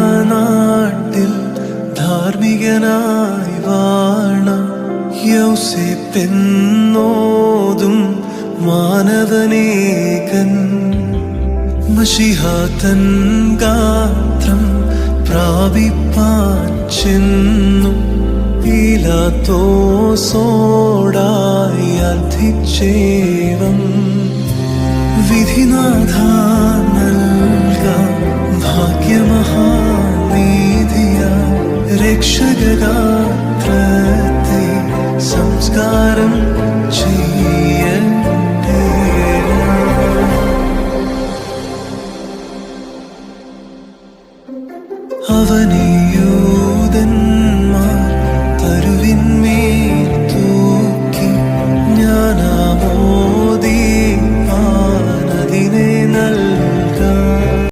അരിമത്യാനാട്ടിൽ ധാർമ്മികനായി വാണ യൗസേപ്പെന്നോതും മാനവനേകൻ മശിഹ തൻ ഗാത്രം പ്രാപിപ്പാൻ ചെന്നു പീലാത്തോസോടായി അർത്ഥിച്ചേവം വിധിനാഥ നൽകാം ഭാഗ്യമഹാനീതിയ രക്ഷകഗാത്രത്തെ സംസ്കാരം ചെയ്യട്ടെ. അവനെ